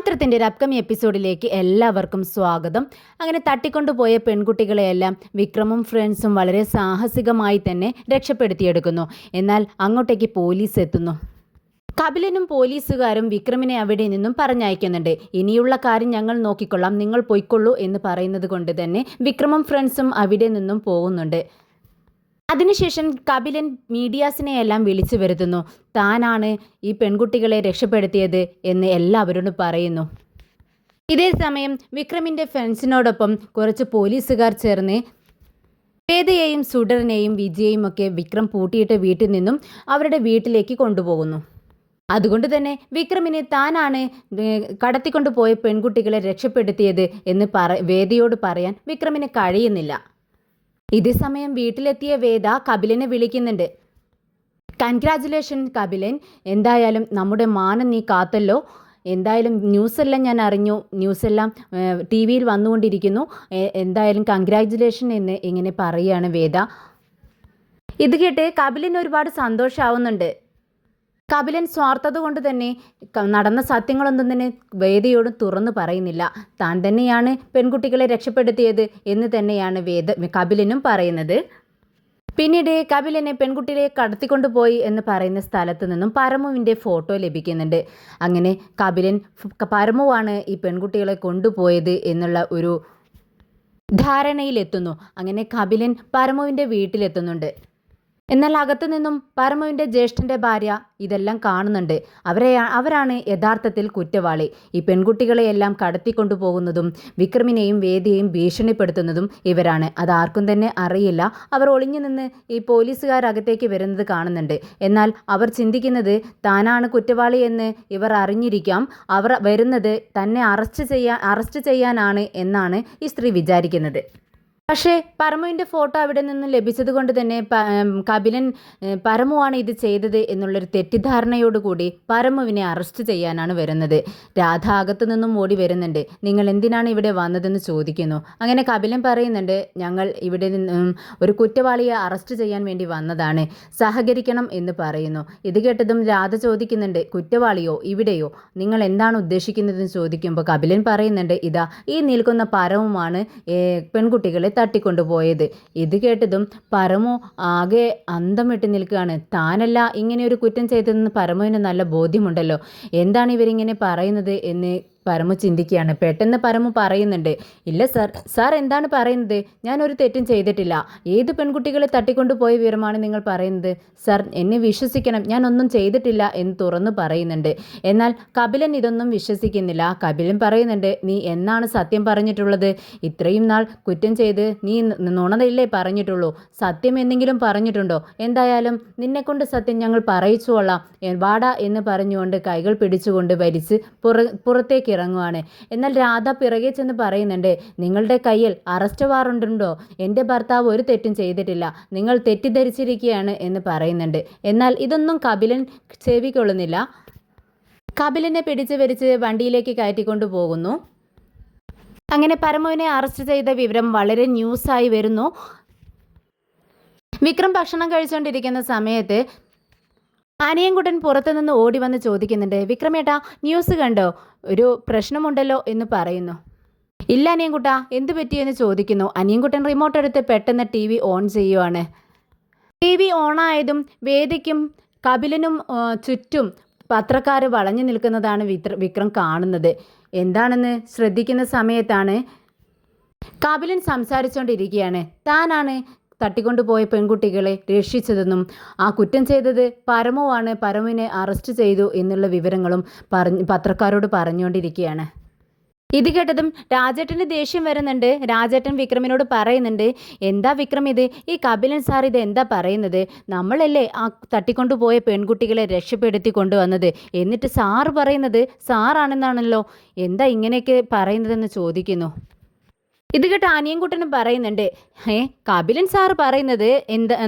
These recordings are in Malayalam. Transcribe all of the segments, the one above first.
ചാരിത്രത്തിൻ്റെ ഒരു അപ്കമിങ് എപ്പിസോഡിലേക്ക് എല്ലാവർക്കും സ്വാഗതം. അങ്ങനെ തട്ടിക്കൊണ്ടുപോയ പെൺകുട്ടികളെയെല്ലാം വിക്രമും ഫ്രണ്ട്സും വളരെ സാഹസികമായി തന്നെ രക്ഷപ്പെടുത്തിയെടുക്കുന്നു. എന്നാൽ അങ്ങോട്ടേക്ക് പോലീസ് എത്തുന്നു. കപിലനും പോലീസുകാരും വിക്രമിനെ അവിടെ നിന്നും പറഞ്ഞയക്കുന്നുണ്ട്. ഇനിയുള്ള കാര്യം ഞങ്ങൾ നോക്കിക്കൊള്ളാം, നിങ്ങൾ പൊയ്ക്കൊള്ളൂ എന്ന് പറയുന്നത് കൊണ്ട് തന്നെ വിക്രമും ഫ്രണ്ട്സും അവിടെ നിന്നും പോകുന്നുണ്ട്. അതിനുശേഷം കപിലൻ മീഡിയാസിനെയെല്ലാം വിളിച്ചു വരുത്തുന്നു. താനാണ് ഈ പെൺകുട്ടികളെ രക്ഷപ്പെടുത്തിയത് എന്ന് എല്ലാവരോടും പറയുന്നു. ഇതേ സമയം വിക്രമിൻ്റെ ഫ്രണ്ട്സിനോടൊപ്പം കുറച്ച് പോലീസുകാർ ചേർന്ന് വേദയെയും സുഡറിനെയും വിജയെയും ഒക്കെ വിക്രം പൂട്ടിയിട്ട വീട്ടിൽ നിന്നും അവരുടെ വീട്ടിലേക്ക് കൊണ്ടുപോകുന്നു. അതുകൊണ്ട് തന്നെ വിക്രമിന് താനാണ് കടത്തിക്കൊണ്ടുപോയ പെൺകുട്ടികളെ രക്ഷപ്പെടുത്തിയത് എന്ന് വേദയോട് പറയാൻ വിക്രമിന് കഴിയുന്നില്ല. ഇതേ സമയം വീട്ടിലെത്തിയ വേദ കപിലനെ വിളിക്കുന്നുണ്ട്. കൺഗ്രാജുലേഷൻ കപിലൻ, എന്തായാലും നമ്മുടെ മാനം നീ കാത്തല്ലോ. എന്തായാലും ന്യൂസെല്ലാം ഞാൻ അറിഞ്ഞു, ന്യൂസെല്ലാം ടി വിയിൽ വന്നുകൊണ്ടിരിക്കുന്നു. എന്തായാലും കൺഗ്രാജുലേഷൻ എന്ന് ഇങ്ങനെ പറയുകയാണ് വേദ. ഇത് കേട്ട് കപിലൻ ഒരുപാട് സന്തോഷമാവുന്നുണ്ട്. കപിലൻ സ്വാർത്ഥത കൊണ്ട് തന്നെ നടന്ന സത്യങ്ങളൊന്നും തന്നെ വേദയോട് തുറന്നു പറയുന്നില്ല. താൻ തന്നെയാണ് പെൺകുട്ടികളെ രക്ഷപ്പെടുത്തിയത് എന്ന് തന്നെയാണ് കപിലനും പറയുന്നത്. പിന്നീട് കപിലനെ പെൺകുട്ടിയെ കടത്തിക്കൊണ്ടുപോയി എന്ന് പറയുന്ന സ്ഥലത്ത് നിന്നും പരമുവിൻ്റെ ഫോട്ടോ ലഭിക്കുന്നുണ്ട്. അങ്ങനെ കപിലൻ പരമുവാണ് ഈ പെൺകുട്ടികളെ കൊണ്ടുപോയത് എന്നുള്ള ഒരു ധാരണയിലെത്തുന്നു. അങ്ങനെ കപിലൻ പരമുവിൻ്റെ വീട്ടിലെത്തുന്നുണ്ട്. എന്നാൽ അകത്തു നിന്നും പരമുവിൻ്റെ ജ്യേഷ്ഠൻ്റെ ഭാര്യ ഇതെല്ലാം കാണുന്നുണ്ട്. അവരാണ് യഥാർത്ഥത്തിൽ കുറ്റവാളി. ഈ പെൺകുട്ടികളെയെല്ലാം കടത്തിക്കൊണ്ടുപോകുന്നതും വിക്രമിനെയും വേദിയെയും ഭീഷണിപ്പെടുത്തുന്നതും ഇവരാണ്. അതാർക്കും തന്നെ അറിയില്ല. അവർ ഒളിഞ്ഞു നിന്ന് ഈ പോലീസുകാരകത്തേക്ക് വരുന്നത് കാണുന്നുണ്ട്. എന്നാൽ അവർ ചിന്തിക്കുന്നത് താനാണ് കുറ്റവാളി എന്ന് ഇവർ അറിഞ്ഞിരിക്കാം. അവർ വരുന്നത് തന്നെ അറസ്റ്റ് ചെയ്യാനാണ് എന്നാണ് ഈ സ്ത്രീ വിചാരിക്കുന്നത്. പക്ഷേ പരമുവിൻ്റെ ഫോട്ടോ അവിടെ നിന്നും ലഭിച്ചത് കൊണ്ട് തന്നെ കപിലൻ പരമുവാണ് ഇത് ചെയ്തത് എന്നുള്ളൊരു തെറ്റിദ്ധാരണയോടുകൂടി പരമുവിനെ അറസ്റ്റ് ചെയ്യാനാണ് വരുന്നത്. രാധ അകത്തു നിന്നും ഓടി വരുന്നുണ്ട്. നിങ്ങൾ എന്തിനാണ് ഇവിടെ വന്നതെന്ന് ചോദിക്കുന്നു. അങ്ങനെ കപിലൻ പറയുന്നുണ്ട്, ഞങ്ങൾ ഇവിടെ നിന്നും ഒരു കുറ്റവാളിയെ അറസ്റ്റ് ചെയ്യാൻ വേണ്ടി വന്നതാണ്, സഹകരിക്കണം എന്ന് പറയുന്നു. ഇത് കേട്ടതും രാധ ചോദിക്കുന്നുണ്ട്, കുറ്റവാളിയോ ഇവിടെയോ, നിങ്ങൾ എന്താണ് ഉദ്ദേശിക്കുന്നതെന്ന് ചോദിക്കുമ്പോൾ കപിലൻ പറയുന്നുണ്ട്, ഇതാ ഈ നിൽക്കുന്ന പരമുമാണ് പെൺകുട്ടികളെ തട്ടിക്കൊണ്ടുപോയത്. ഇത് കേട്ടതും പരമു ആകെ അന്തം വിട്ട് നിൽക്കുകയാണ്. താനല്ല ഇങ്ങനെ ഒരു കുറ്റം ചെയ്തതെന്ന് പരമുവിന് നല്ല ബോധ്യമുണ്ടല്ലോ. എന്താണ് ഇവരിങ്ങനെ പറയുന്നത് എന്ന് പരമു ചിന്തിക്കുകയാണ്. പെട്ടെന്ന് പരമു പറയുന്നുണ്ട്, ഇല്ല സാർ എന്താണ് പറയുന്നത്? ഞാൻ ഒരു തെറ്റും ചെയ്തിട്ടില്ല. ഏത് പെൺകുട്ടികളെ തട്ടിക്കൊണ്ടുപോയ വിവരമാണ് നിങ്ങൾ പറയുന്നത്? സാർ എന്നെ വിശ്വസിക്കണം, ഞാൻ ഒന്നും ചെയ്തിട്ടില്ല എന്ന് തുറന്നു പറയുന്നുണ്ട്. എന്നാൽ കപിലൻ ഇതൊന്നും വിശ്വസിക്കുന്നില്ല. കപിലൻ പറയുന്നുണ്ട്, നീ എന്നാണ് സത്യം പറഞ്ഞിട്ടുള്ളത്? ഇത്രയും നാൾ കുറ്റം ചെയ്ത് നീ നുണതയില്ലേ പറഞ്ഞിട്ടുള്ളൂ, സത്യം എന്തെങ്കിലും പറഞ്ഞിട്ടുണ്ടോ? എന്തായാലും നിന്നെക്കൊണ്ട് സത്യം ഞങ്ങൾ പറയിച്ചുകൊള്ളാം, വാടാ എന്ന് പറഞ്ഞുകൊണ്ട് കൈകൾ പിടിച്ചുകൊണ്ട് വലിച്ച് പുറത്തേക്ക് ഇറങ്ങുവാണ്. എന്നാൽ രാധ പിറകെ ചെന്ന് പറയുന്നുണ്ട്, നിങ്ങളുടെ കയ്യിൽ അറസ്റ്റ് വാറണ്ടുണ്ടോ? എൻ്റെ ഭർത്താവ് ഒരു തെറ്റും ചെയ്തിട്ടില്ല, നിങ്ങൾ തെറ്റിദ്ധരിച്ചിരിക്കുകയാണ് എന്ന് പറയുന്നുണ്ട്. എന്നാൽ ഇതൊന്നും കപിലൻ ചെവിക്കൊള്ളുന്നില്ല. കപിലനെ പിടിച്ച് വലിച്ച് വണ്ടിയിലേക്ക് കയറ്റിക്കൊണ്ടു പോകുന്നു. അങ്ങനെ പരമുവിനെ അറസ്റ്റ് ചെയ്ത വിവരം വളരെ ന്യൂസായി വരുന്നു. വിക്രം ഭക്ഷണം കഴിച്ചുകൊണ്ടിരിക്കുന്ന സമയത്ത് അനിയൻകുട്ടൻ പുറത്തുനിന്ന് ഓടി വന്ന് ചോദിക്കുന്നുണ്ട്, വിക്രമേട്ടാ ന്യൂസ് കണ്ടോ? ഒരു പ്രശ്നമുണ്ടല്ലോ എന്ന് പറയുന്നു. ഇല്ല അനിയൻകുട്ട, എന്ത് പറ്റിയെന്ന് ചോദിക്കുന്നു. അനിയൻകുട്ടൻ റിമോട്ട് എടുത്ത് പെട്ടെന്ന് ടി വി ഓൺ ചെയ്യുവാണ്. ടി വി ഓണായതും വേദിക്കും കപിലനും ചുറ്റും പത്രക്കാർ വളഞ്ഞു നിൽക്കുന്നതാണ് വിക്രം കാണുന്നത്. എന്താണെന്ന് ശ്രദ്ധിക്കുന്ന സമയത്താണ് കപിലൻ സംസാരിച്ചുകൊണ്ടിരിക്കുകയാണ്. താനാണ് തട്ടിക്കൊണ്ടുപോയ പെൺകുട്ടികളെ രക്ഷിച്ചതെന്നും ആ കുറ്റം ചെയ്തത് പരമുവാണ്, പരമുവിനെ അറസ്റ്റ് ചെയ്തു എന്നുള്ള വിവരങ്ങളും പത്രക്കാരോട് പറഞ്ഞുകൊണ്ടിരിക്കുകയാണ്. ഇത് കേട്ടതും രാജേട്ടന് ദേഷ്യം വരുന്നുണ്ട്. രാജേട്ടൻ വിക്രമിനോട് പറയുന്നുണ്ട്, എന്താ വിക്രം ഇത്? ഈ കപിലൻ സാർ ഇത് എന്താ പറയുന്നത്? നമ്മളല്ലേ ആ തട്ടിക്കൊണ്ടുപോയ പെൺകുട്ടികളെ രക്ഷപ്പെടുത്തി കൊണ്ടുവന്നത്, എന്നിട്ട് സാറ് പറയുന്നത് സാറാണെന്നാണല്ലോ, എന്താ ഇങ്ങനെയൊക്കെ പറയുന്നതെന്ന് ചോദിക്കുന്നു. ഇത് കേട്ട് അനിയൻകുട്ടനും പറയുന്നുണ്ട്, കപിലൻ സാറ് പറയുന്നത്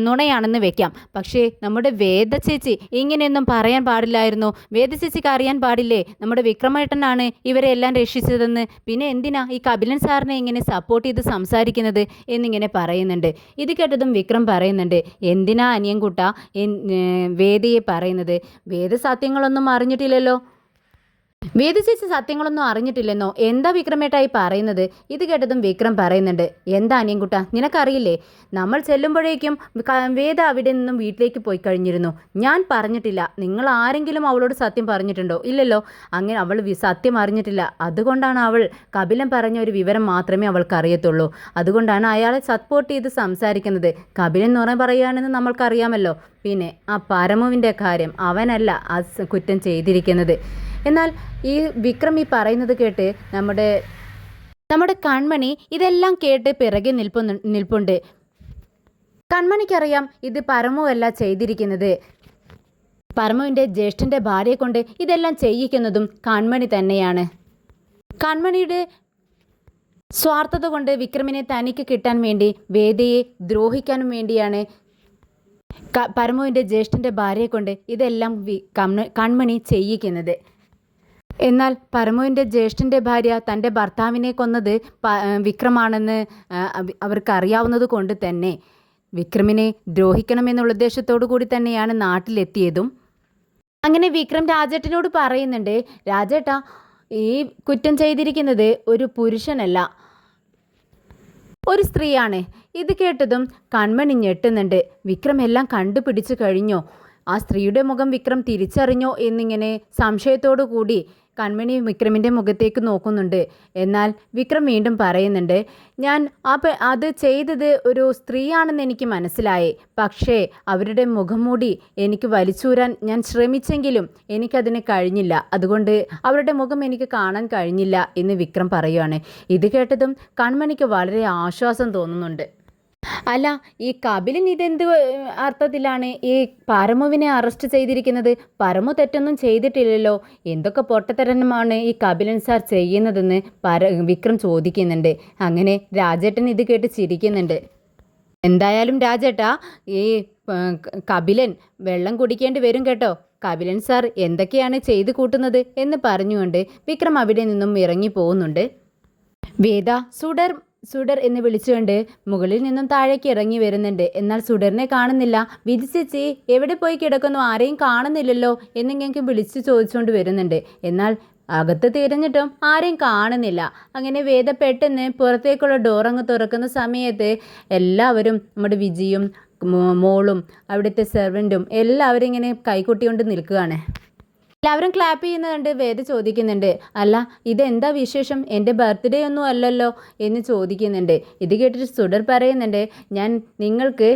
നുണയാണെന്ന് വെക്കാം, പക്ഷേ നമ്മുടെ വേദ ചേച്ചി ഇങ്ങനെയൊന്നും പറയാൻ പാടില്ലായിരുന്നു. വേദ ചേച്ചിക്ക് അറിയാൻ പാടില്ലേ നമ്മുടെ വിക്രമേട്ടനാണ് ഇവരെ എല്ലാം രക്ഷിച്ചതെന്ന്? പിന്നെ എന്തിനാ ഈ കപിലൻ സാറിനെ ഇങ്ങനെ സപ്പോർട്ട് ചെയ്ത് സംസാരിക്കുന്നത് എന്നിങ്ങനെ പറയുന്നുണ്ട്. ഇത് കേട്ടതും വിക്രം പറയുന്നുണ്ട്, എന്തിനാ അനിയൻകുട്ട വേദയെ പറയുന്നത്? വേദ സത്യങ്ങളൊന്നും അറിഞ്ഞിട്ടില്ലല്ലോ. വേദ ചേച്ചി സത്യങ്ങളൊന്നും അറിഞ്ഞിട്ടില്ലെന്നോ? എന്താ വിക്രമേട്ടായി പറയുന്നത്? ഇത് കേട്ടതും വിക്രം പറയുന്നുണ്ട്, എന്താ അനിയൻകുട്ട, നിനക്കറിയില്ലേ, നമ്മൾ ചെല്ലുമ്പോഴേക്കും വേദ അവിടെ നിന്നും വീട്ടിലേക്ക് പോയി കഴിഞ്ഞിരുന്നു. ഞാൻ പറഞ്ഞിട്ടില്ല. നിങ്ങൾ ആരെങ്കിലും അവളോട് സത്യം പറഞ്ഞിട്ടുണ്ടോ? ഇല്ലല്ലോ. അങ്ങനെ അവൾ സത്യം അറിഞ്ഞിട്ടില്ല. അതുകൊണ്ടാണ് അവൾ കപിലൻ പറഞ്ഞ ഒരു വിവരം മാത്രമേ അവൾക്ക് അറിയത്തുള്ളൂ. അതുകൊണ്ടാണ് അയാളെ സപ്പോർട്ട് ചെയ്ത് സംസാരിക്കുന്നത്. കപിലൻ നുണ പറയുകയാണെന്ന് നമ്മൾക്കറിയാമല്ലോ. പിന്നെ ആ പരമുവിൻ്റെ കാര്യം, അവനല്ല ആ കുറ്റം ചെയ്തിരിക്കുന്നത്. എന്നാൽ ഈ വിക്രം ഈ പറയുന്നത് കേട്ട് നമ്മുടെ കൺമണി ഇതെല്ലാം കേട്ട് പിറകെ നിൽപ്പുണ്ട്. കൺമണിക്കറിയാം ഇത് പരമു അല്ല ചെയ്തിരിക്കുന്നത്. പരമുവിൻ്റെ ജ്യേഷ്ഠൻ്റെ ഭാര്യയെ കൊണ്ട് ഇതെല്ലാം ചെയ്യിക്കുന്നതും കൺമണി തന്നെയാണ്. കൺമണിയുടെ സ്വാർത്ഥത കൊണ്ട് വിക്രമിനെ തനിക്ക് കിട്ടാൻ വേണ്ടി വേദയെ ദ്രോഹിക്കാനും വേണ്ടിയാണ് പരമുവിൻ്റെ ജ്യേഷ്ഠൻ്റെ ഭാര്യയെ കൊണ്ട് ഇതെല്ലാം കൺമണി ചെയ്യിക്കുന്നത്. എന്നാൽ പരമുവിൻ്റെ ജ്യേഷ്ഠൻ്റെ ഭാര്യ തൻ്റെ ഭർത്താവിനെ കൊന്നത് വിക്രമാണെന്ന് അവർക്കറിയാവുന്നത് കൊണ്ട് തന്നെ വിക്രമിനെ ദ്രോഹിക്കണമെന്നുള്ള ഉദ്ദേശത്തോടു കൂടി തന്നെയാണ് നാട്ടിലെത്തിയതും. അങ്ങനെ വിക്രം രാജേട്ടനോട് പറയുന്നുണ്ട്, രാജേട്ടാ, ഈ കുറ്റം ചെയ്തിരിക്കുന്നത് ഒരു പുരുഷനല്ല, ഒരു സ്ത്രീയാണ്. ഇത് കേട്ടതും കൺമണി ഞെട്ടുന്നുണ്ട്. വിക്രം എല്ലാം കണ്ടുപിടിച്ചു കഴിഞ്ഞോ? ആ സ്ത്രീയുടെ മുഖം വിക്രം തിരിച്ചറിഞ്ഞോ എന്നിങ്ങനെ സംശയത്തോടു കൂടി കൺമണി വിക്രമിൻ്റെ മുഖത്തേക്ക് നോക്കുന്നുണ്ട്. എന്നാൽ വിക്രം വീണ്ടും പറയുന്നുണ്ട്, ഞാൻ അത് ചെയ്തത് ഒരു സ്ത്രീയാണെന്ന് എനിക്ക് മനസ്സിലായി. പക്ഷേ അവരുടെ മുഖംമൂടി എനിക്ക് വലിച്ചൂരാൻ ഞാൻ ശ്രമിച്ചെങ്കിലും എനിക്കതിന് കഴിഞ്ഞില്ല. അതുകൊണ്ട് അവരുടെ മുഖം എനിക്ക് കാണാൻ കഴിഞ്ഞില്ല എന്ന് വിക്രം പറയുകയാണ്. ഇത് കേട്ടതും കൺമണിക്ക് വളരെ ആശ്വാസം തോന്നുന്നുണ്ട്. അല്ല, ഈ കപിലൻ ഇതെന്ത് അർത്ഥത്തിലാണ് ഈ പരമുവിനെ അറസ്റ്റ് ചെയ്തിരിക്കുന്നത്? പരമു തെറ്റൊന്നും ചെയ്തിട്ടില്ലല്ലോ. എന്തൊക്കെ പൊട്ടത്തരമാണ് ഈ കപിലൻ സാർ ചെയ്യുന്നതെന്ന് വിക്രം ചോദിക്കുന്നുണ്ട്. അങ്ങനെ രാജേട്ടൻ ഇത് കേട്ട് ചിരിക്കുന്നുണ്ട്. എന്തായാലും രാജേട്ടാ, ഈ കപിലൻ വെള്ളം കുടിക്കേണ്ടി വരും കേട്ടോ. കപിലൻ സാർ എന്തൊക്കെയാണ് ചെയ്തു കൂട്ടുന്നത് എന്ന് പറഞ്ഞുകൊണ്ട് വിക്രം അവിടെ നിന്നും ഇറങ്ങി പോകുന്നുണ്ട്. വേദ സുഡർ എന്ന് വിളിച്ചുകൊണ്ട് മുകളിൽ നിന്നും താഴേക്ക് ഇറങ്ങി വരുന്നുണ്ട്. എന്നാൽ സുഡറിനെ കാണുന്നില്ല. വിധി ചേച്ചി എവിടെ പോയി കിടക്കുന്നു? ആരെയും കാണുന്നില്ലല്ലോ എന്നിങ്ങനെ വിളിച്ചു ചോദിച്ചുകൊണ്ട് വരുന്നുണ്ട്. എന്നാൽ അകത്ത് തിരഞ്ഞിട്ടും ആരെയും കാണുന്നില്ല. അങ്ങനെ വേദ പെട്ടെന്ന് പുറത്തേക്കുള്ള ഡോറങ്ങ് തുറക്കുന്ന സമയത്ത് എല്ലാവരും, നമ്മുടെ വിജിയും മോളും അവിടുത്തെ സെർവൻറ്റും എല്ലാവരും ഇങ്ങനെ കൈകൊട്ടിക്കൊണ്ട് നിൽക്കുകയാണ്. എല്ലാവരും ക്ലാപ്പ് ചെയ്യുന്നുണ്ട്. വേദ ചോദിക്കുന്നുണ്ട്, അല്ല ഇതെന്താ വിശേഷം? എൻ്റെ ബർത്ത്ഡേ ഒന്നും അല്ലല്ലോ എന്ന് ചോദിക്കുന്നുണ്ട്. ഇത് കേട്ടിട്ട് സുഡർ പറയുന്നുണ്ട്, നിങ്ങൾക്ക്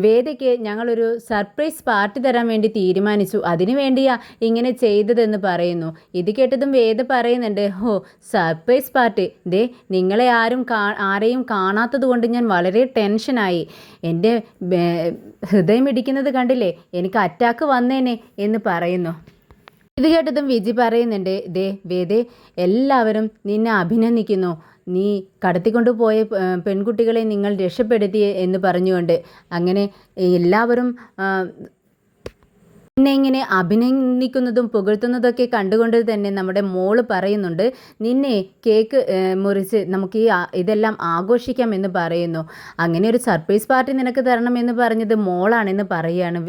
വേദയ്ക്ക് ഞങ്ങളൊരു സർപ്രൈസ് പാർട്ടി തരാൻ വേണ്ടി തീരുമാനിച്ചു. അതിനു വേണ്ടിയാ ഇങ്ങനെ ചെയ്തതെന്ന് പറയുന്നു. ഇത് കേട്ടതും വേദ പറയുന്നുണ്ട്, സർപ്രൈസ് പാർട്ടി, ദേ നിങ്ങളെ ആരെയും കാണാത്തത് കൊണ്ട് ഞാൻ വളരെ ടെൻഷനായി. എൻ്റെ ഹൃദയം ഇടിക്കുന്നത് കണ്ടില്ലേ, എനിക്ക് അറ്റാക്ക് വന്നേനെ എന്ന് പറയുന്നു. ഇത് കേട്ടതും വിജി പറയുന്നുണ്ട്, ദേ വേദേ, എല്ലാവരും നിന്നെ അഭിനന്ദിക്കുന്നു. നീ കടത്തിക്കൊണ്ടുപോയ പെൺകുട്ടികളെ നിങ്ങൾ രക്ഷപ്പെടുത്തി എന്ന് പറഞ്ഞുകൊണ്ട് അങ്ങനെ എല്ലാവരും പിന്നെ ഇങ്ങനെ അഭിനന്ദിക്കുന്നതും പുകഴ്ത്തുന്നതൊക്കെ കണ്ടുകൊണ്ട് തന്നെ നമ്മുടെ മോള് പറയുന്നുണ്ട്, നിന്നെ കേക്ക് മുറിച്ച് നമുക്ക് ഇതെല്ലാം ആഘോഷിക്കാം എന്ന് പറയുന്നു. അങ്ങനെ ഒരു സർപ്രൈസ് പാർട്ടി നിനക്ക് തരണമെന്ന് പറഞ്ഞത് മോളാണെന്ന് പറയുകയാണ്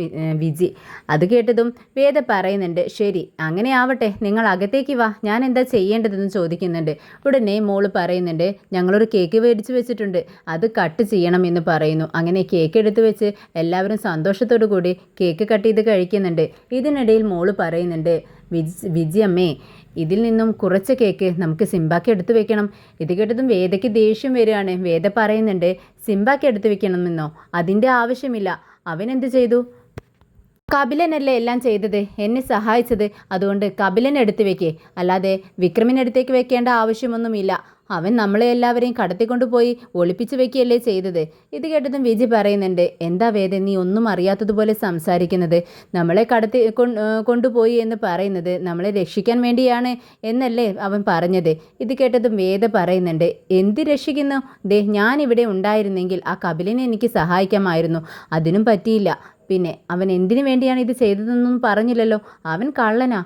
വിജി. അത് കേട്ടതും വേദ പറയുന്നുണ്ട്, ശരി അങ്ങനെ ആവട്ടെ, നിങ്ങൾ അകത്തേക്ക് വാ, ഞാൻ എന്താ ചെയ്യേണ്ടതെന്ന് ചോദിക്കുന്നുണ്ട്. ഉടനെ മോള് പറയുന്നുണ്ട്, ഞങ്ങളൊരു കേക്ക് മേടിച്ച് വെച്ചിട്ടുണ്ട്, അത് കട്ട് ചെയ്യണം എന്ന് പറയുന്നു. അങ്ങനെ കേക്ക് എടുത്ത് വെച്ച് എല്ലാവരും സന്തോഷത്തോടു കൂടി കേക്ക് കട്ട് ചെയ്ത് കഴിക്കുന്നുണ്ട്. ഇതിനിടയിൽ മോള് പറയുന്നുണ്ട്, വിജയമ്മേ, ഇതിൽ നിന്നും കുറച്ച് കേക്ക് നമുക്ക് സിംബാക്ക് എടുത്തു വെക്കണം. ഇത് കേട്ടതും വേദയ്ക്ക് ദേഷ്യം വരികയാണ്. വേദ പറയുന്നുണ്ട്, സിംബാക്ക് എടുത്തു വെക്കണമെന്നോ? അതിൻ്റെ ആവശ്യമില്ല. അവൻ എന്ത് ചെയ്തു? കപിലനല്ലേ എല്ലാം ചെയ്തത്, എന്നെ സഹായിച്ചത്. അതുകൊണ്ട് കപിലൻ എടുത്ത് വെക്കേ, അല്ലാതെ വിക്രമിനടുത്തേക്ക് വെക്കേണ്ട ആവശ്യമൊന്നുമില്ല. അവൻ നമ്മളെ എല്ലാവരെയും കടത്തിക്കൊണ്ടുപോയി ഒളിപ്പിച്ച് വെക്കുകയല്ലേ ചെയ്തത്. ഇത് കേട്ടതും വിജി പറയുന്നുണ്ട്, എന്താ വേദ നീ ഒന്നും അറിയാത്തതുപോലെ സംസാരിക്കുന്നത്? നമ്മളെ കൊണ്ടുപോയി എന്ന് പറയുന്നത് നമ്മളെ രക്ഷിക്കാൻ വേണ്ടിയാണ് എന്നല്ലേ അവൻ പറഞ്ഞത്. ഇത് കേട്ടതും വേദ പറയുന്നുണ്ട്, എന്ത് രക്ഷിക്കുന്നു? ദേ ഞാനിവിടെ ഉണ്ടായിരുന്നെങ്കിൽ ആ കപിലിനെ എനിക്ക് സഹായിക്കാമായിരുന്നു. അതിനും പറ്റിയില്ല. പിന്നെ അവൻ എന്തിനു വേണ്ടിയാണ് ഇത് ചെയ്തതെന്നൊന്നും പറഞ്ഞില്ലല്ലോ. അവൻ കള്ളനാ.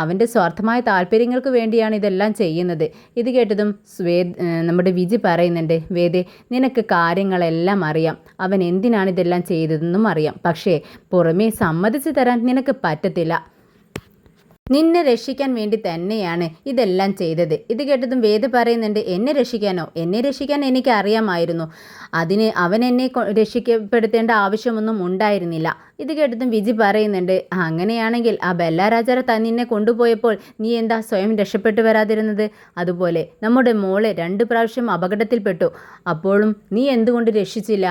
അവൻ്റെ സ്വാർത്ഥമായ താല്പര്യങ്ങൾക്ക് വേണ്ടിയാണ് ഇതെല്ലാം ചെയ്യുന്നത്. ഇത് കേട്ടതും നമ്മുടെ വിജി പറയുന്നുണ്ട്, വേദേ, നിനക്ക് കാര്യങ്ങളെല്ലാം അറിയാം. അവൻ എന്തിനാണ് ഇതെല്ലാം ചെയ്തതെന്നും അറിയാം. പക്ഷേ പുറമേ സമ്മതിച്ചു തരാൻ നിനക്ക് പറ്റത്തില്ല. നിന്നെ രക്ഷിക്കാൻ വേണ്ടി തന്നെയാണ് ഇതെല്ലാം ചെയ്തത്. ഇത് കേട്ടതും വേദ പറയുന്നുണ്ട്, എന്നെ രക്ഷിക്കാനോ? എന്നെ രക്ഷിക്കാൻ എനിക്ക് അറിയാമായിരുന്നു. അതിന് അവൻ എന്നെ രക്ഷിക്കപ്പെടുത്തേണ്ട ആവശ്യമൊന്നും ഉണ്ടായിരുന്നില്ല. ഇത് കേട്ടതും വിജി പറയുന്നുണ്ട്, അങ്ങനെയാണെങ്കിൽ ആ ബെല്ല രാജാര നിന്നെ കൊണ്ടുപോയപ്പോൾ നീ എന്താ സ്വയം രക്ഷപ്പെട്ടു വരാതിരുന്നത്? അതുപോലെ നമ്മുടെ മോളെ 2 പ്രാവശ്യം അപകടത്തിൽപ്പെട്ടു, അപ്പോഴും നീ എന്തുകൊണ്ട് രക്ഷിച്ചില്ല?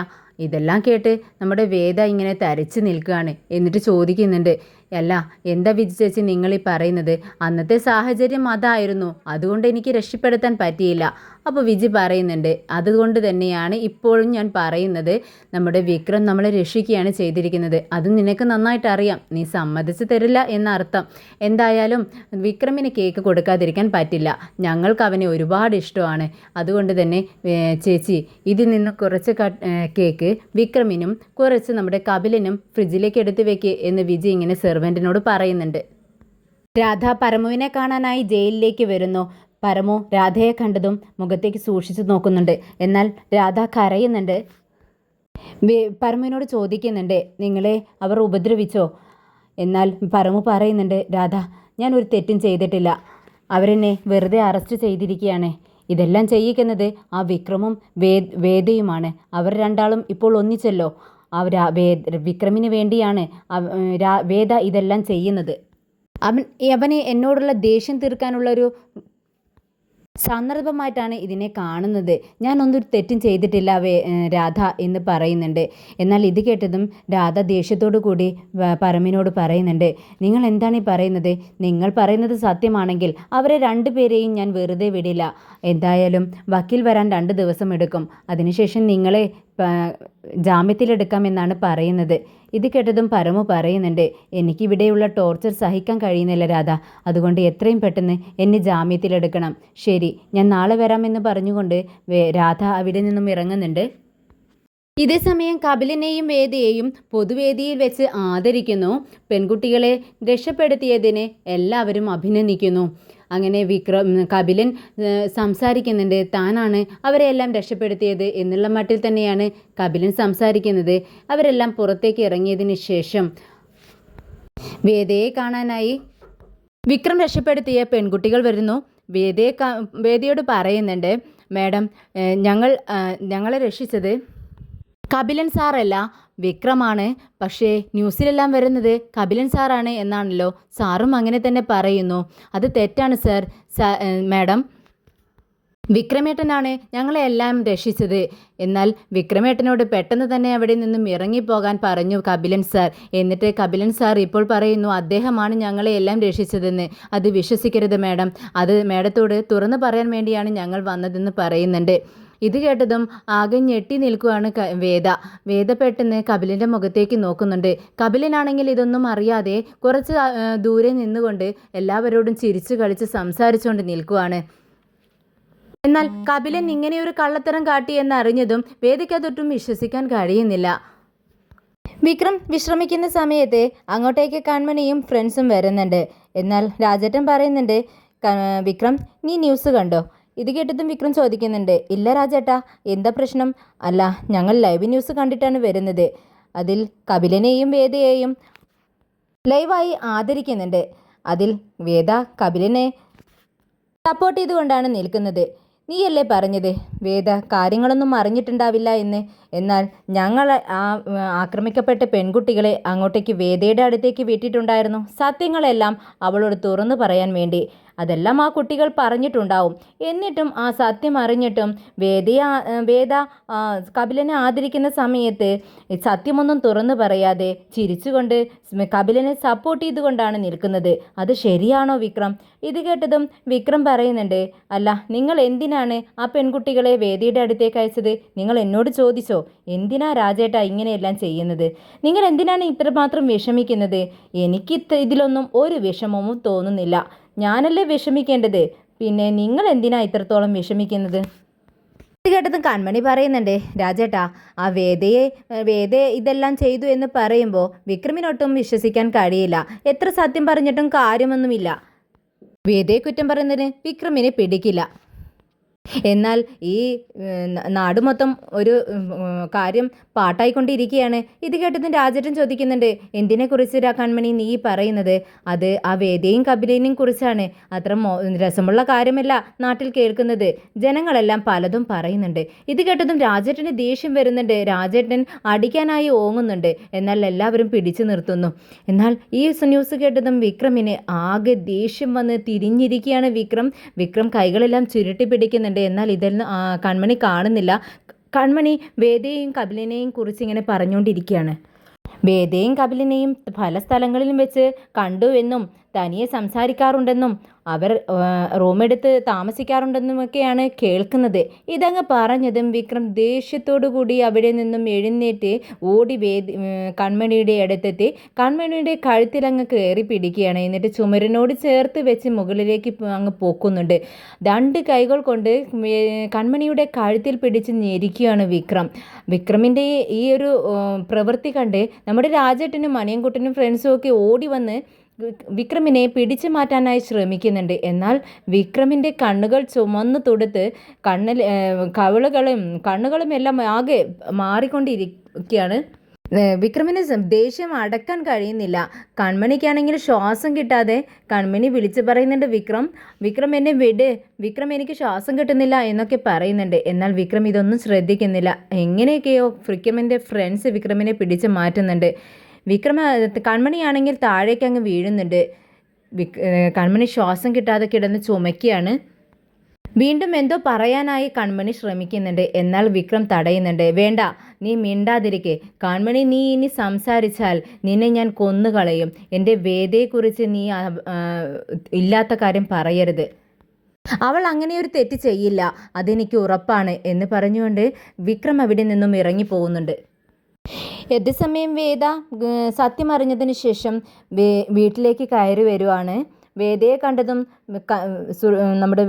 ഇതെല്ലാം കേട്ട് നമ്മുടെ വേദ ഇങ്ങനെ തരിച്ചു നിൽക്കുകയാണ്. എന്നിട്ട് ചോദിക്കുന്നുണ്ട്, അല്ല എന്താ വിജി ചേച്ചി നിങ്ങളീ പറയുന്നത്? അന്നത്തെ സാഹചര്യം അതായിരുന്നു, അതുകൊണ്ട് എനിക്ക് രക്ഷപ്പെടുത്താൻ പറ്റിയില്ല. അപ്പോൾ വിജി പറയുന്നുണ്ട്, അതുകൊണ്ട് തന്നെയാണ് ഇപ്പോഴും ഞാൻ പറയുന്നത്, നമ്മുടെ വിക്രം നമ്മളെ രക്ഷിക്കുകയാണ് ചെയ്തിരിക്കുന്നത്. അത് നിനക്ക് നന്നായിട്ട് അറിയാം, നീ സമ്മതിച്ചു തരില്ല എന്നർത്ഥം. എന്തായാലും വിക്രമിന് കേക്ക് കൊടുക്കാതിരിക്കാൻ പറ്റില്ല, ഞങ്ങൾക്ക് അവനെ ഒരുപാട് ഇഷ്ടമാണ്. അതുകൊണ്ട് തന്നെ ചേച്ചി ഇതിൽ നിന്ന് കുറച്ച് കേക്ക് വിക്രമിനും കുറച്ച് നമ്മുടെ കപിലിനും ഫ്രിഡ്ജിലേക്ക് എടുത്ത് വെക്ക് എന്ന് വിജി ഇങ്ങനെ സെർവൻറ്റിനോട് പറയുന്നുണ്ട്. രാധ പരമുവിനെ കാണാനായി ജയിലിലേക്ക് വരുന്നു. പരമു രാധയെ കണ്ടതും മുഖത്തേക്ക് സൂക്ഷിച്ചു നോക്കുന്നുണ്ട്. എന്നാൽ രാധ കരയുന്നുണ്ട്. പരമുവിനോട് ചോദിക്കുന്നുണ്ട്, നിങ്ങളെ അവർ ഉപദ്രവിച്ചോ? എന്നാൽ പരമു പറയുന്നുണ്ട്, രാധ ഞാൻ ഒരു തെറ്റും ചെയ്തിട്ടില്ല, അവരെന്നെ വെറുതെ അറസ്റ്റ് ചെയ്തിരിക്കുകയാണ്. ഇതെല്ലാം ചെയ്യിക്കുന്നത് ആ വിക്രമും വേദയുമാണ്. അവർ രണ്ടാളും ഇപ്പോൾ ഒന്നിച്ചല്ലോ. വിക്രമിന് വേണ്ടിയാണ് വേദ ഇതെല്ലാം ചെയ്യുന്നത്. അവന് എന്നോടുള്ള ദേഷ്യം തീർക്കാനുള്ളൊരു സന്ദർഭമായിട്ടാണ് ഇതിനെ കാണുന്നത്. ഞാനൊന്നും തെറ്റും ചെയ്തിട്ടില്ല രാധ എന്ന് പറയുന്നുണ്ട്. എന്നാൽ ഇത് കേട്ടതും രാധ ദേഷ്യത്തോടു കൂടി പരമിനോട് പറയുന്നുണ്ട്, നിങ്ങൾ എന്താണ് ഈ പറയുന്നത്? നിങ്ങൾ പറയുന്നത് സത്യമാണെങ്കിൽ അവരെ 2 പേരെയും ഞാൻ വെറുതെ വിടില്ല. എന്തായാലും വക്കീൽ വരാൻ 2 ദിവസം എടുക്കും. അതിനുശേഷം നിങ്ങളെ ജാമ്യത്തിലെടുക്കാമെന്നാണ് പറയുന്നത്. ഇത് കേട്ടതും പരമു പറയുന്നുണ്ട്, എനിക്കിവിടെയുള്ള ടോർച്ചർ സഹിക്കാൻ കഴിയുന്നില്ല രാധ, അതുകൊണ്ട് എത്രയും പെട്ടെന്ന് എന്നെ ജാമ്യത്തിലെടുക്കണം. ശരി, ഞാൻ നാളെ വരാമെന്ന് പറഞ്ഞുകൊണ്ട് രാധ അവിടെ നിന്നും ഇറങ്ങുന്നുണ്ട്. ഇതേസമയം കപിലിനെയും വേദയെയും പൊതുവേദിയിൽ വെച്ച് ആദരിക്കുന്നു. പെൺകുട്ടികളെ രക്ഷപ്പെടുത്തിയതിന് എല്ലാവരും അഭിനന്ദിക്കുന്നു. അങ്ങനെ കപിലൻ സംസാരിക്കുന്നുണ്ട്, താനാണ് അവരെല്ലാം രക്ഷപ്പെടുത്തിയത് എന്നുള്ള മട്ടിൽ തന്നെയാണ് കപിലൻ സംസാരിക്കുന്നത്. അവരെല്ലാം പുറത്തേക്ക് ഇറങ്ങിയതിന് ശേഷം വേദയെ കാണാനായി വിക്രം രക്ഷപ്പെടുത്തിയ പെൺകുട്ടികൾ വരുന്നു. വേദയോട് പറയുന്നുണ്ട്, മാഡം ഞങ്ങളെ രക്ഷിച്ചത് കപിലൻ സാറല്ല, വിക്രമാണ്. പക്ഷേ ന്യൂസിലെല്ലാം വരുന്നത് കപിലൻ സാറാണ് എന്നാണല്ലോ. സാറും അങ്ങനെ തന്നെ പറയുന്നു. അത് തെറ്റാണ് സർ. മാഡം, വിക്രമേട്ടനാണ് ഞങ്ങളെ എല്ലാം രക്ഷിച്ചത്. എന്നാൽ വിക്രമേട്ടനോട് പെട്ടെന്ന് തന്നെ അവിടെ നിന്നും ഇറങ്ങിപ്പോകാൻ പറഞ്ഞു കപിലൻ സാർ. എന്നിട്ട് കപിലൻ സാർ ഇപ്പോൾ പറയുന്നു അദ്ദേഹമാണ് ഞങ്ങളെ എല്ലാം രക്ഷിച്ചതെന്ന്. അത് വിശ്വസിക്കരുത് മാഡം, അത് മാഡത്തോട് തുറന്നു പറയാൻ വേണ്ടിയാണ് ഞങ്ങൾ വന്നതെന്ന് പറയുന്നുണ്ട്. ഇത് കേട്ടതും ആകെ ഞെട്ടി നിൽക്കുകയാണ് വേദ പെട്ടെന്ന് കപിലിൻ്റെ മുഖത്തേക്ക് നോക്കുന്നുണ്ട്. കപിലനാണെങ്കിൽ ഇതൊന്നും അറിയാതെ കുറച്ച് ദൂരെ നിന്നുകൊണ്ട് എല്ലാവരോടും ചിരിച്ചു കളിച്ച് സംസാരിച്ചുകൊണ്ട് നിൽക്കുകയാണ്. എന്നാൽ കപിലൻ ഇങ്ങനെയൊരു കള്ളത്തരം കാട്ടിയെന്ന് അറിഞ്ഞതും വേദയ്ക്കതൊട്ടും വിശ്വസിക്കാൻ കഴിയുന്നില്ല. വിക്രം വിശ്രമിക്കുന്ന സമയത്ത് അങ്ങോട്ടേക്ക് കൺമണിയും ഫ്രണ്ട്സും വരുന്നുണ്ട്. എന്നാൽ രാജേട്ടൻ പറയുന്നുണ്ട്, വിക്രം നീ ന്യൂസ് കണ്ടോ? ഇത് കേട്ടതും വിക്രം ചോദിക്കുന്നുണ്ട്, ഇല്ല രാജേട്ടാ, എന്താ പ്രശ്നം? അല്ല, ഞങ്ങൾ ലൈവ് ന്യൂസ് കണ്ടിട്ടാണ് വരുന്നത്. അതിൽ കപിലനെയും വേദയെയും ലൈവായി ആദരിക്കുന്നുണ്ട്. അതിൽ വേദ കപിലനെ സപ്പോർട്ട് ചെയ്തുകൊണ്ടാണ് നിൽക്കുന്നത്. നീയല്ലേ പറഞ്ഞത് വേദ കാര്യങ്ങളൊന്നും അറിഞ്ഞിട്ടുണ്ടാവില്ല എന്ന്? എന്നാൽ ഞങ്ങൾ ആക്രമിക്കപ്പെട്ട പെൺകുട്ടികളെ അങ്ങോട്ടേക്ക് വേദയുടെ അടുത്തേക്ക് വിട്ടിട്ടുണ്ടായിരുന്നു, സത്യങ്ങളെല്ലാം അവളോട് തുറന്നു പറയാൻ വേണ്ടി. അതെല്ലാം ആ കുട്ടികൾ പറഞ്ഞിട്ടുണ്ടാവും. എന്നിട്ടും ആ സത്യം അറിഞ്ഞിട്ടും വേദ കപിലനെ ആദരിക്കുന്ന സമയത്ത് സത്യമൊന്നും തുറന്നു പറയാതെ ചിരിച്ചുകൊണ്ട് കപിലനെ സപ്പോർട്ട് ചെയ്തുകൊണ്ടാണ് നിൽക്കുന്നത്. അത് ശരിയാണോ വിക്രം? ഇത് കേട്ടതും വിക്രം പറയുന്നുണ്ട്, അല്ല നിങ്ങൾ എന്തിനാണ് ആ പെൺകുട്ടികളെ വേദിയുടെ അടുത്തേക്ക് അയച്ചത്? നിങ്ങൾ എന്നോട് ചോദിച്ചോ? എന്തിനാ രാജേട്ടാ ഇങ്ങനെയെല്ലാം ചെയ്യുന്നത്? നിങ്ങൾ എന്തിനാണ് ഇത്രമാത്രം വിഷമിക്കുന്നത്? എനിക്ക് ഇതിലൊന്നും ഒരു വിഷമവും തോന്നുന്നില്ല. ഞാനല്ലേ വിഷമിക്കേണ്ടത്, പിന്നെ നിങ്ങൾ എന്തിനാ ഇത്രത്തോളം വിഷമിക്കുന്നത്? ഇത് കേട്ടതും കൺമണി പറയുന്നുണ്ട്, രാജേട്ടാ ആ വേദ ഇതെല്ലാം ചെയ്തു എന്ന് പറയുമ്പോൾ വിക്രമിനൊട്ടും വിശ്വസിക്കാൻ കഴിയില്ല. എത്ര സത്യം പറഞ്ഞിട്ടും കാര്യമൊന്നുമില്ല. വേദയെ കുറ്റം പറയുന്നതിന് വിക്രമിനെ പിടിക്കില്ല. എന്നാൽ ഈ നാട് മൊത്തം ഒരു കാര്യം പാട്ടായിക്കൊണ്ടിരിക്കുകയാണ്. ഇത് കേട്ടതും രാജേട്ടൻ ചോദിക്കുന്നുണ്ട്, എന്തിനെക്കുറിച്ച് കൺമണി നീ പറയുന്നത്? അത് ആ വേദയും കപിലിനെയും കുറിച്ചാണ്. അത്ര രസമുള്ള കാര്യമല്ല നാട്ടിൽ കേൾക്കുന്നത്. ജനങ്ങളെല്ലാം പലതും പറയുന്നുണ്ട്. ഇത് കേട്ടതും രാജേട്ടന് ദേഷ്യം വരുന്നുണ്ട്. രാജേട്ടൻ അടിക്കാനായി ഓങ്ങുന്നുണ്ട്. എന്നാൽ എല്ലാവരും പിടിച്ചു നിർത്തുന്നു. എന്നാൽ ഈ ന്യൂസ് കേട്ടതും വിക്രമിന് ആകെ ദേഷ്യം വന്ന് തിരിഞ്ഞിരിക്കുകയാണ്. വിക്രം കൈകളെല്ലാം ചുരുട്ടി പിടിക്കുന്നുണ്ട്. എന്നാൽ ഇതൊന്നും കൺമണി കാണുന്നില്ല. കൺമണി വേദയെയും കപിലിനെയും കുറിച്ച് ഇങ്ങനെ പറഞ്ഞുകൊണ്ടിരിക്കുകയാണ്. വേദയും കപിലിനെയും പല സ്ഥലങ്ങളിലും വെച്ച് കണ്ടു എന്നും തനിയെ സംസാരിക്കാറുണ്ടെന്നും അവർ റൂമെടുത്ത് താമസിക്കാറുണ്ടെന്നുമൊക്കെയാണ് കേൾക്കുന്നത്. ഇതങ്ങ് പറഞ്ഞതും വിക്രം ദേഷ്യത്തോടു കൂടി അവിടെ നിന്നും എഴുന്നേറ്റ് ഓടി കൺമണിയുടെ അടുത്തെത്തി കൺമണിയുടെ കഴുത്തിലങ്ങ് കയറി പിടിക്കുകയാണ്. എന്നിട്ട് ചുമരിനോട് ചേർത്ത് വെച്ച് മുകളിലേക്ക് അങ്ങ് പോക്കുന്നുണ്ട്. രണ്ട് കൈകൾ കൊണ്ട് കൺമണിയുടെ കഴുത്തിൽ പിടിച്ച് ഞെരിക്കുകയാണ് വിക്രമിൻ്റെ ഈ ഒരു പ്രവൃത്തി കണ്ട് നമ്മുടെ രാജേട്ടനും മണിയൻകുട്ടനും ഫ്രണ്ട്സും ഒക്കെ ഓടി വന്ന് വിക്രമിനെ പിടിച്ചു മാറ്റാനായി ശ്രമിക്കുന്നുണ്ട്. എന്നാൽ വിക്രമിൻ്റെ കണ്ണുകൾ ചുമന്നു തൊടുത്ത് കണ്ണുകളും എല്ലാം ആകെ മാറിക്കൊണ്ടിരിക്കുകയാണ്. വിക്രമിന് ദേഷ്യം അടക്കാൻ കഴിയുന്നില്ല. കൺമണിക്കാണെങ്കിൽ ശ്വാസം കിട്ടാതെ കൺമണി വിളിച്ചു പറയുന്നുണ്ട്, വിക്രം എന്നെ വിട്, വിക്രം എനിക്ക് ശ്വാസം കിട്ടുന്നില്ല എന്നൊക്കെ പറയുന്നുണ്ട്. എന്നാൽ വിക്രം ഇതൊന്നും ശ്രദ്ധിക്കുന്നില്ല. എങ്ങനെയൊക്കെയോ വിക്രമിൻ്റെ ഫ്രണ്ട്സ് വിക്രമിനെ പിടിച്ച് മാറ്റുന്നുണ്ട്. കൺമണിയാണെങ്കിൽ താഴേക്ക് അങ്ങ് വീഴുന്നുണ്ട്. കൺമണി ശ്വാസം കിട്ടാതെ കിടന്ന് ചുമയ്ക്കുകയാണ്. വീണ്ടും എന്തോ പറയാനായി കൺമണി ശ്രമിക്കുന്നുണ്ട്. എന്നാൽ വിക്രം തടയുന്നുണ്ട്. വേണ്ട, നീ മിണ്ടാതിരിക്കെ. കൺമണി, നീ ഇനി സംസാരിച്ചാൽ നിന്നെ ഞാൻ കൊന്നുകളയും. എൻ്റെ വേദയെക്കുറിച്ച് നീ ഇല്ലാത്ത കാര്യം പറയരുത്. അവൾ അങ്ങനെ ഒരു തെറ്റ് ചെയ്യില്ല, അതെനിക്ക് ഉറപ്പാണ് എന്ന് പറഞ്ഞുകൊണ്ട് വിക്രം അവിടെ നിന്നും ഇറങ്ങിപ്പോകുന്നുണ്ട്. യഥാസമയം വേദ സത്യം അറിഞ്ഞതിന് ശേഷം വീട്ടിലേക്ക് കയറി വരുവാണ്. വേദയെ കണ്ടതും നമ്മുടെ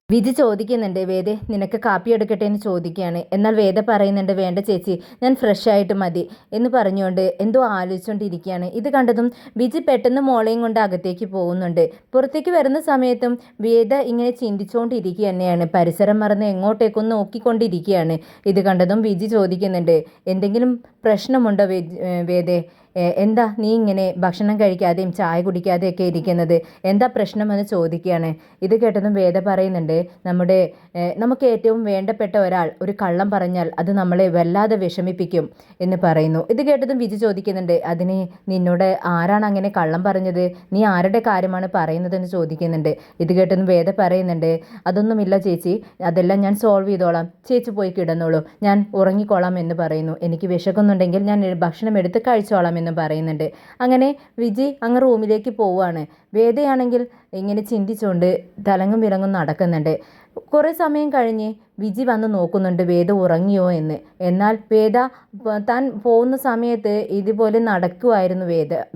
വിധി ചോദിക്കുന്നുണ്ട്, വേദ നിനക്ക് കാപ്പി എടുക്കട്ടെ എന്ന് ചോദിക്കുകയാണ്. എന്നാൽ വേദ പറയുന്നുണ്ട്, വേണ്ട ചേച്ചി, ഞാൻ ഫ്രഷ് ആയിട്ട് മതി എന്ന് പറഞ്ഞുകൊണ്ട് എന്തോ ആലോചിച്ചുകൊണ്ടിരിക്കുകയാണ്. ഇത് കണ്ടതും വിജി പെട്ടെന്ന് മോളെയും കൊണ്ട് അകത്തേക്ക് പോകുന്നുണ്ട്. പുറത്തേക്ക് വരുന്ന സമയത്തും വേദ ഇങ്ങനെ ചിന്തിച്ചുകൊണ്ടിരിക്കുക തന്നെയാണ്. പരിസരം മറന്ന് എങ്ങോട്ടേക്കൊന്ന് നോക്കിക്കൊണ്ടിരിക്കുകയാണ്. ഇത് കണ്ടതും വിജി ചോദിക്കുന്നുണ്ട്, എന്തെങ്കിലും പ്രശ്നമുണ്ടോ വേദേ? എന്താ നീ ഇങ്ങനെ ഭക്ഷണം കഴിക്കാതെയും ചായ കുടിക്കാതെയൊക്കെ ഇരിക്കുന്നത്? എന്താ പ്രശ്നമെന്ന് ചോദിക്കുകയാണ്. ഇത് കേട്ടതും വേദ പറയുന്നുണ്ട്, നമുക്ക് ഏറ്റവും വേണ്ടപ്പെട്ട ഒരാൾ ഒരു കള്ളം പറഞ്ഞാൽ അത് നമ്മളെ വല്ലാതെ വിഷമിപ്പിക്കും എന്ന് പറയുന്നു. ഇത് കേട്ടതും വിജി ചോദിക്കുന്നുണ്ട്, അതിന് നിന്നോട് ആരാണ് അങ്ങനെ കള്ളം പറഞ്ഞത്? നീ ആരുടെ കാര്യമാണ് പറയുന്നതെന്ന് ചോദിക്കുന്നുണ്ട്. ഇത് കേട്ടതും വേദ പറയുന്നുണ്ട്, അതൊന്നുമില്ല ചേച്ചി, അതെല്ലാം ഞാൻ സോൾവ് ചെയ്തോളാം, ചേച്ചി പോയി കിടന്നോളൂ, ഞാൻ ഉറങ്ങിക്കോളാം എന്ന് പറയുന്നു. എനിക്ക് വിശക്കുന്നുണ്ടെങ്കിൽ ഞാൻ ഭക്ഷണം എടുത്ത് കഴിച്ചോളാം എന്ന് പറയുന്നുണ്ട്. അങ്ങനെ വിജി അങ്ങ് റൂമിലേക്ക് പോവുകയാണ്. വേദയാണെങ്കിൽ ഇങ്ങനെ ചിന്തിച്ചുകൊണ്ട് തലങ്ങും വിലങ്ങും നടക്കുന്നുണ്ട്. കുറേ സമയം കഴിഞ്ഞ് വിജി വന്ന് നോക്കുന്നുണ്ട് വേദ ഉറങ്ങിയോ എന്ന്. എന്നാൽ വേദ താൻ പോകുന്ന സമയത്ത് ഇതുപോലെ നടക്കുമായിരുന്നു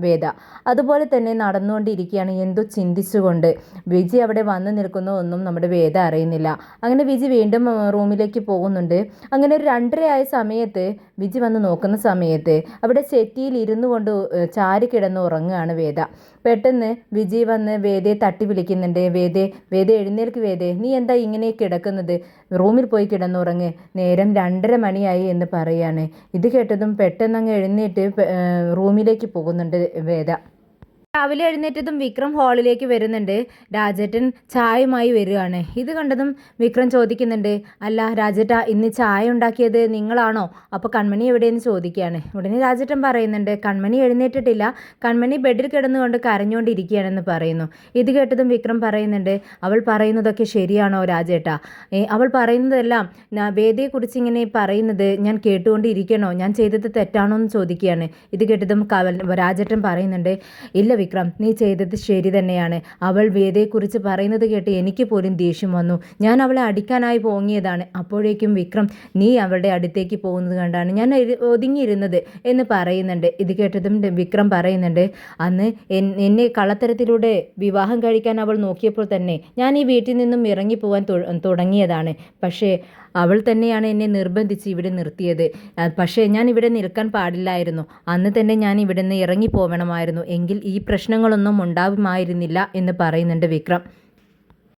വേദ അതുപോലെ തന്നെ നടന്നുകൊണ്ടിരിക്കുകയാണ്, എന്തോ ചിന്തിച്ചുകൊണ്ട്. വിജി അവിടെ വന്ന് നിൽക്കുന്ന ഒന്നും നമ്മുടെ വേദ അറിയുന്നില്ല. അങ്ങനെ വിജി വീണ്ടും റൂമിലേക്ക് പോകുന്നുണ്ട്. അങ്ങനെ ഒരു 2:30 ആയ സമയത്ത് വിജി വന്ന് നോക്കുന്ന സമയത്ത് അവിടെ സെറ്റിയിൽ ഇരുന്നു കൊണ്ട് ചാരി കിടന്ന് ഉറങ്ങുകയാണ് വേദ. പെട്ടെന്ന് വിജി വന്ന് വേദയെ തട്ടി വിളിക്കുന്നുണ്ട്, വേദ എഴുന്നേൽക്ക് വേദേ, നീ എന്താ ഇങ്ങനെ കിടക്കുന്നത്? റൂമിൽ പോയി കിടന്നുറങ്ങ്, നേരം 2:30 മണിയായി എന്ന് പറയാണ്. ഇത് കേട്ടതും പെട്ടെന്ന് അങ്ങ് എഴുന്നേറ്റ് റൂമിലേക്ക് പോകുന്നുണ്ട് വേദ. രാവിലെ എഴുന്നേറ്റതും വിക്രം ഹാളിലേക്ക് വരുന്നുണ്ട്. രാജേട്ടൻ ചായയുമായി വരികയാണ്. ഇത് കണ്ടതും വിക്രം ചോദിക്കുന്നുണ്ട്, അല്ല രാജേട്ടാ, ഇന്ന് ചായ ഉണ്ടാക്കിയത് നിങ്ങളാണോ? അപ്പോൾ കൺമണി എവിടെയെന്ന് ചോദിക്കുകയാണ്. ഉടനെ രാജേട്ടൻ പറയുന്നുണ്ട്, കൺമണി എഴുന്നേറ്റിട്ടില്ല, കൺമണി ബെഡിൽ കിടന്നുകൊണ്ട് കരഞ്ഞുകൊണ്ടിരിക്കുകയാണെന്ന് പറയുന്നു. ഇത് കേട്ടതും വിക്രം പറയുന്നുണ്ട്, അവൾ പറയുന്നതൊക്കെ ശരിയാണോ രാജേട്ടാ? അവൾ പറയുന്നതെല്ലാം വേദയെക്കുറിച്ച് ഇങ്ങനെ പറയുന്നത് ഞാൻ കേട്ടുകൊണ്ടിരിക്കണോ? ഞാൻ ചെയ്തത് തെറ്റാണോ എന്ന് ചോദിക്കുകയാണ്. ഇത് കേട്ടതും രാജേട്ടൻ പറയുന്നുണ്ട്, ഇല്ല വിക്രം, നീ ചെയ്തത് ശരി തന്നെയാണ്. അവൾ വേദയെക്കുറിച്ച് പറയുന്നത് കേട്ട് എനിക്ക് പോലും ദേഷ്യം വന്നു. ഞാൻ അവളെ അടിക്കാനായി പോങ്ങിയതാണ്. അപ്പോഴേക്കും വിക്രം നീ അവളുടെ അടുത്തേക്ക് പോകുന്നത് കണ്ടാണ് ഞാൻ ഒതുങ്ങിയിരുന്നത് എന്ന് പറയുന്നുണ്ട്. ഇത് കേട്ടതും വിക്രം പറയുന്നുണ്ട്, അന്ന് എന്നെ കള്ളത്തരത്തിലൂടെ വിവാഹം കഴിക്കാൻ അവൾ നോക്കിയപ്പോൾ തന്നെ ഞാൻ ഈ വീട്ടിൽ നിന്നും ഇറങ്ങിപ്പോവാൻ തുടങ്ങിയതാണ്. പക്ഷേ അവൾ തന്നെയാണ് എന്നെ നിർബന്ധിച്ച് ഇവിടെ നിർത്തിയത്. പക്ഷേ ഞാൻ ഇവിടെ നിൽക്കാൻ പാടില്ലായിരുന്നു. അന്ന് തന്നെ ഞാൻ ഇവിടെ നിന്ന് ഇറങ്ങിപ്പോവണമായിരുന്നു. എങ്കിൽ ഈ പ്രശ്നങ്ങളൊന്നും ഉണ്ടാവുമായിരുന്നില്ല എന്ന് പറയുന്നുണ്ട് വിക്രം.